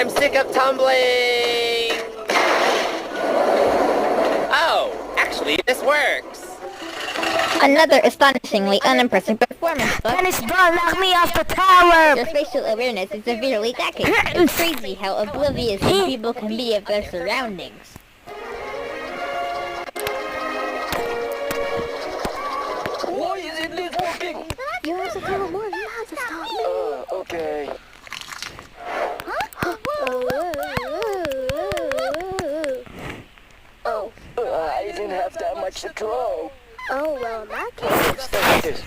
I'm sick of tumbling! Oh, actually, this works. Another astonishingly unimpressive performance, Buck. Tennis ball knocked me off the tower! Your spatial awareness is severely lacking. It's crazy how oblivious some people can be of their surroundings. Why isn't this working? You have to tell more. You have to stop me. Okay. Oh. I didn't have that much to throw. Oh, well, in that case... Stop this.